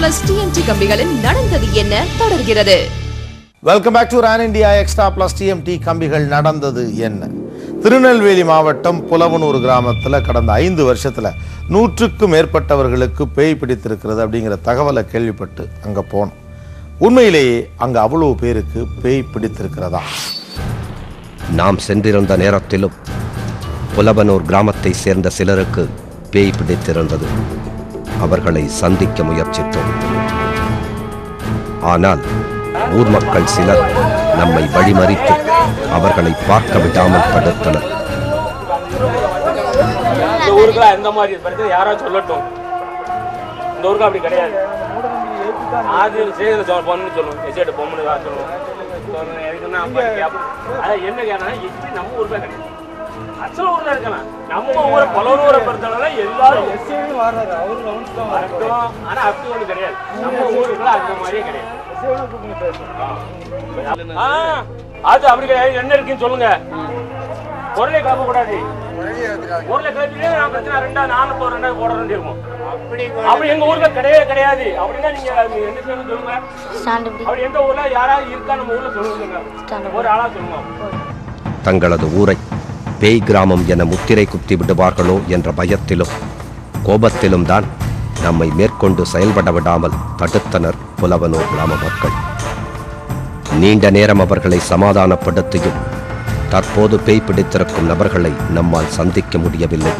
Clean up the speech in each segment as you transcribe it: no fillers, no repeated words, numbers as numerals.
Plus TMT கம்பிகளில் நடந்தது என்ன தொடர்கிறது. Welcome back to Ran India extra plus TMT கம்பிகள் நடந்தது என்ன. திருநெல்வேலி மாவட்டம் புலவனூர் கிராமத்தில் கடந்த 5 வருஷத்தில் 100க்கும் மேற்பட்டவர்களுக்கு பேய் பிடித்திருக்கிறது அப்படிங்கிற தகவலை கேள்விப்பட்டு அங்கே போனோம். உண்மையிலேயே அங்கே அவ்வளவு பேருக்கு பேய் பிடித்திருக்கிறதா? நாம் சென்றிருந்த நேரத்திலும் புலவனூர் கிராமத்தை சேர்ந்த சிலருக்கு பேய் பிடித்திருந்தது. அவர்களை சந்திக்க முயற்சித்தோம். ஆனால் ஊர் மக்கள் சிலர் நம்மை வழிமறித்து அவர்களை பார்க்க விடாமல் தடுத்தனர். நம்ம ஊரை புலவனூரை பொறுத்தளவுல எல்லாரும் ஆனா அப்படி ஒண்ணு கிடையாது. நம்ம ஊருக்குள்ள அந்த மாதிரியே கிடையாது. அது அப்படி கிடையாது. என்ன இருக்குன்னு சொல்லுங்க. பொருளை கிளம்ப கூடாது. பொருளை கிளப்பிட்டு நான் பிரச்சனை 2 4 போடுறேன் இருக்கும். அப்படி எங்க ஊர்ல கிடையவே கிடையாது. அப்படின்னா நீங்க என்ன செய்யணும் சொல்லுங்க. அப்படி எந்த ஊர்ல யாராவது இருக்கா நம்ம ஊர்ல சொல்லுங்க. ஒரு ஆளா சொல்லுங்க. தங்களது ஊரை பேய் கிராமம் என முத்திரை குத்தி விடுவார்களோ என்ற பயத்திலும் கோபத்திலும் தான் நம்மை மேற்கொண்டு செயல்பட விடாமல் தடுத்தனர் புலவனூர் கிராம மக்கள். நீண்ட நேரம் அவர்களை சமாதானப்படுத்தியும் தற்போது பேய் பிடித்திருக்கும் நபர்களை நம்மால் சந்திக்க முடியவில்லை.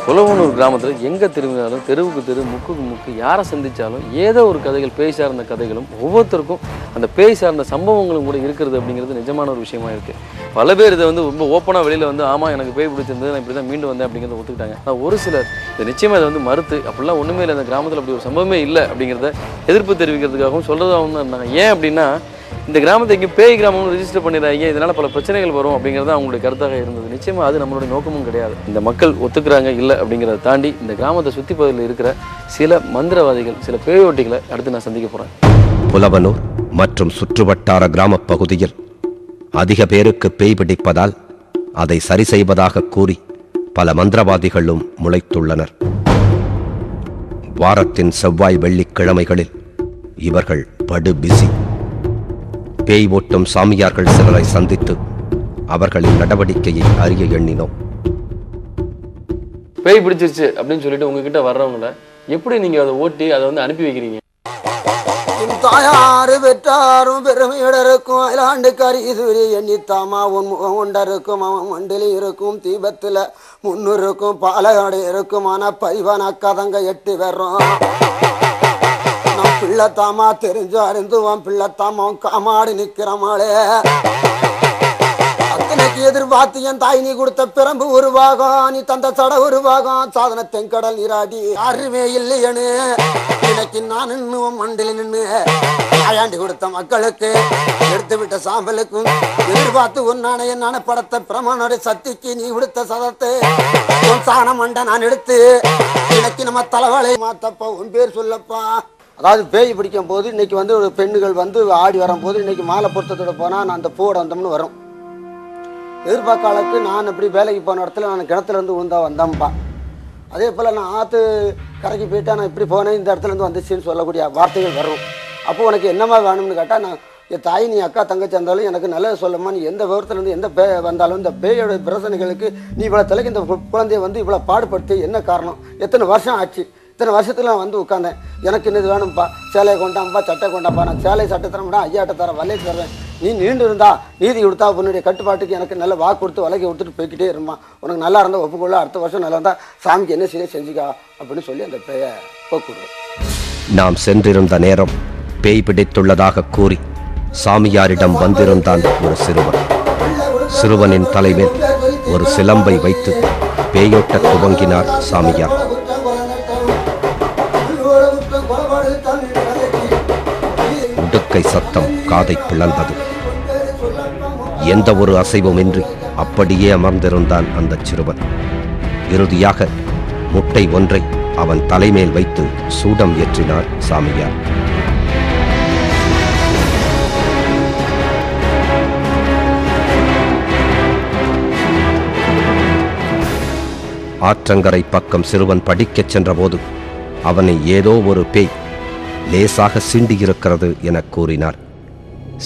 புலவனூர் கிராமத்தில் எங்கே திரும்பினாலும் தெருவுக்கு தெரு முக்குக்கு முக்கு யாரை சந்தித்தாலும் ஏதோ ஒரு கதைகள் பேய் சார்ந்த கதைகளும் ஒவ்வொருத்தருக்கும் அந்த பேய் சார்ந்த சம்பவங்களும் கூட இருக்கிறது அப்படிங்கிறது நிஜமான ஒரு விஷயமா இருக்குது. பல பேர் இதை ரொம்ப ஓப்பனாக வெளியில் ஆமாம் எனக்கு பேய் பிடிச்சிருந்தது, நான் இப்படி தான் மீண்டு வந்தேன் அப்படிங்கிறத ஒத்துக்கிட்டாங்க. ஆனால் ஒரு சிலர் இதை நிச்சயமாக இதை மறுத்து அப்படிலாம் ஒன்றுமே இல்லை, அந்த கிராமத்தில் அப்படி ஒரு சம்பவமே இல்லை அப்படிங்கிறத எதிர்ப்பு தெரிவிக்கிறதுக்காகவும் சொல்கிறதாகவும் தான் இருந்தாங்க. ஏன் அப்படின்னா இந்த கிராமத்தை இங்கே பேய் கிராமம்னு ரிஜிஸ்டர் பண்ணிடுறாங்க, இதனால் பல பிரச்சனைகள் வரும் அப்படிங்கிறது அவங்களுடைய கருத்தாக இருந்தது. நிச்சயமாக அது நம்மளுடைய நோக்கமும் கிடையாது. இந்த மக்கள் ஒத்துக்கிறாங்க இல்லை அப்படிங்கிறத தாண்டி இந்த கிராமத்தை சுற்றி பகுதியில் இருக்கிற சில மந்திரவாதிகள், சில பேயோட்டிகளை அடுத்து நான் சந்திக்க போகிறேன். புலவனூர் மற்றும் சுற்றுவட்டார கிராம பகுதியில் அதிக பேருக்கு பேய் பிடிப்பதால் அதை சரி செய்வதாக கூறி பல மந்திரவாதிகளும் முளைத்துள்ளனர். வாரத்தின் செவ்வாய் வெள்ளிக்கிழமைகளில் இவர்கள் படு பிஸி. பேய் ஓட்டும் சாமியார்கள் சிலரை சந்தித்து அவர்களின் நடவடிக்கையை அறிய எண்ணினோம். பேய் பிடிச்சிருச்சு அப்படின்னு சொல்லிட்டு உங்ககிட்ட வர்றவங்கள எப்படி நீங்க அதை ஓட்டி அதை அனுப்பி வைக்கிறீங்க? தாயாறு பெற்றாரும் பெருமையோட இருக்கும் அயலாண்டு கரிசூரி எண்ணித்தாமா உன் முகம் கொண்டிருக்கும் அவன் மண்டில இருக்கும் தீபத்துல 300 இருக்கும் பாலகாடு இருக்கும் ஆனா பரிவான கதங்க 8 வர்றோம். நான் பிள்ளைத்தாமா தெரிஞ்சு அறிந்துவான் பிள்ளைத்தாமா காமாடி நிக்கிறமாளே அத்தனைக்கு எதிர்பார்த்து என் தாய் நீ கொடுத்த பிறம்பு உருவாகும் நீ தந்த சட உருவாகும் சாதன தென்கடல் நீராடி யாருமே இல்லையனு இன்னைக்கு நான் இன்னும் மண்டில நின்று ஆயாண்டி கொடுத்த மக்களுக்கு எடுத்து விட்ட சாம்பலுக்கும் எதிர்பார்த்து உன்னான என்னான படத்த பிரமாணோட சக்திக்கு நீ கொடுத்த சதத்தை உன் சாண மண்டை நான் எடுத்து இன்னைக்கு நம்ம தலைவலை மாத்தப்பா உன் பேர் சொல்லப்பா. அதாவது பேய் பிடிக்கும் போது இன்னைக்கு ஒரு பெண்ணுகள் ஆடி வரும்போது இன்னைக்கு மாலை பொருத்தத்தோட போனால் நான் அந்த பூவோட வந்தோம்னு வரும். எதிர்பார்க்காலக்கு நான் இப்படி வேலைக்கு போன இடத்துல நான் கிணத்துலேருந்து வந்தேன்ப்பா. அதே போல் நான் ஆற்று கரைக்கு போயிட்டா நான் இப்படி போனேன் இந்த இடத்துலேருந்து வந்துச்சுன்னு சொல்லக்கூடிய வார்த்தைகள் வரும். அப்போ உனக்கு என்னமா வேணும்னு கேட்டால் நான் என் தாய் நீ அக்கா தங்கச்சி இருந்தாலும் எனக்கு நல்லது சொல்லமா, நீ எந்த விவரத்துலேருந்து எந்த பேய் வந்தாலும் இந்த பேயோட பிரச்சனைகளுக்கு நீ இவ்வளோ தலைக்கு இந்த குழந்தைய இவ்வளோ பாடுபடுத்தி என்ன காரணம், எத்தனை வருஷம் ஆச்சு, இத்தனை வருஷத்துல நான் உட்காந்தேன், எனக்கு இன்னது வேணும்ப்பா, சேலையை கொண்டாம்பா சட்டை கொண்டாப்பா, நான் சேலை சட்டை தரமாட்டா ஐயாட்ட தரேன் வலையை தருவேன், நீ நீண்டு இருந்தா நீதி கொடுத்தா உன்னுடைய கட்டுப்பாட்டுக்கு எனக்கு நல்ல வாக்கு கொடுத்து வலைக்கு கொடுத்துட்டு போய்கிட்டே இருமா, உனக்கு நல்லா இருந்தால் ஒப்புக்கொள்ள அடுத்த வருஷம் நல்லா இருந்தால் சாமிக்கு என்ன செய்ய செஞ்சுக்கா அப்படின்னு சொல்லி அந்த பேயை போக்குடுறோம். நாம் சென்றிருந்த நேரம் பேய் பிடித்துள்ளதாக கூறி சாமியாரிடம் வந்திருந்தான் ஒரு சிறுவன். சிறுவனின் தலைமேல் ஒரு சிலம்பை வைத்து பேயோட்ட துவங்கினார் சாமியார். உடுக்கை சத்தம் காதை பிளந்தது. எந்த ஒரு அசைவுமின்றி அப்படியே அமர்ந்திருந்தான் அந்த சிறுவன். இறுதியாக முட்டை ஒன்றை அவன் தலைமேல் வைத்து சூடம் ஏற்றினார் சாமியார். ஆற்றங்கரை பக்கம் சிறுவன் படிக்கச் சென்றபோது அவனை ஏதோ ஒரு பேய் லேசாக சிண்டியிருக்கிறது என கூறினார்.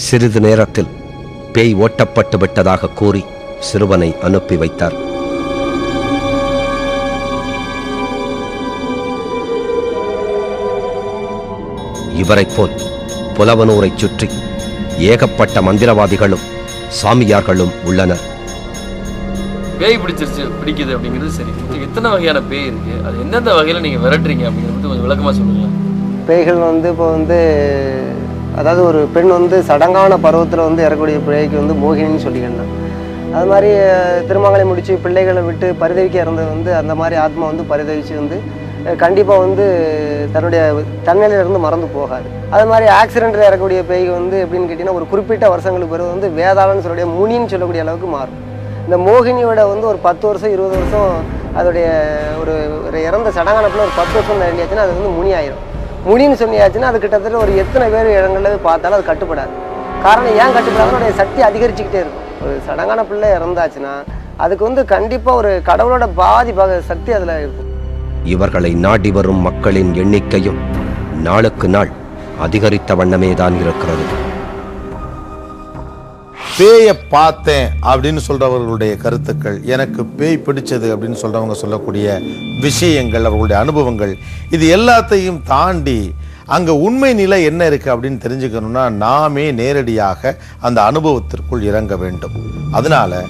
சிறிது நேரத்தில் பேய் ஓட்டப்பட்டு விட்டதாக கூறி சிறுவனை அனுப்பி வைத்தார். இவரைப் போல் புலவனூரைச் சுற்றி ஏகப்பட்ட மந்திரவாதிகளும் சாமியார்களும் உள்ளனர். பேய் பிடிக்குது அப்படிங்கிறது சரி. எத்தனை வகையான பேய் இருக்கு, அது எந்தெந்த வகையில நீங்க விரட்டுறீங்க அப்படிங்கிறது கொஞ்சம் விளக்கமா சொல்லுங்க. பேய்கள் இப்போ அதாவது ஒரு பெண் சடங்கான பருவத்தில் இறக்கக்கூடிய பேய்க்கு மோகினின்னு சொல்லிக்கணும். அது மாதிரி திருமணங்களை முடித்து பிள்ளைகளை விட்டு பரிதவிக்க இறந்தது அந்த மாதிரி ஆத்மா பரிதவிச்சு கண்டிப்பாக தன்னுடைய தன்னிலையிலிருந்து மறந்து போகாது. அது மாதிரி ஆக்சிடென்ட்டில் இறக்கக்கூடிய பேய்க்கு எப்படின்னு கேட்டிங்கன்னா ஒரு குறிப்பிட்ட வருஷங்களுக்கு பிறகு வேதாளன்னு சொல்லக்கூடிய முனின்னு சொல்லக்கூடிய அளவுக்கு மாறும். இந்த மோகினியோட ஒரு 10 வருஷம் 20 வருஷம் அதோடைய ஒரு இறந்த சடங்கானப்பில் ஒரு 10 வருஷம் தாண்டியாச்சுன்னா அது முனி ஆயிடும். முனின்னு சொன்னியாச்சுன்னா அது கிட்டத்தட்ட ஒரு எத்தனை பேர் இடங்களில் பார்த்தாலும் அது கட்டுப்படாது. காரணம் ஏன் கட்டுப்படாது, அதனுடைய சக்தி அதிகரிச்சுக்கிட்டே இருக்கும். ஒரு சடங்கான பிள்ளை இறந்தாச்சுன்னா அதுக்கு கண்டிப்பாக ஒரு கடவுளோட பாதி சக்தி அதில் இருக்கும். இவர்களை நாடி வரும் மக்களின் எண்ணிக்கையும் நாளுக்கு நாள் அதிகரித்த வண்ணமே தான் இருக்கிறது. பேயை பார்த்தேன் அப்படின்னு சொல்றவர்களுடைய கருத்துக்கள், எனக்கு பேய் பிடிச்சது அப்படின்னு சொல்றவங்க சொல்லக்கூடிய விஷயங்கள், அவர்களுடைய அனுபவங்கள், இது எல்லாத்தையும் தாண்டி அங்க உண்மை நிலை என்ன இருக்கு அப்படின்னு தெரிஞ்சுக்கணும்னா நாமே நேரடியாக அந்த அனுபவத்திற்குள் இறங்க வேண்டும். அதனால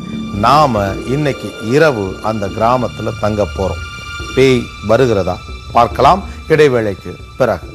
நாம இன்னைக்கு இரவு அந்த கிராமத்துல தங்க போறோம். பேய் வருகிறதா பார்க்கலாம் இடைவேளைக்கு பிறகு.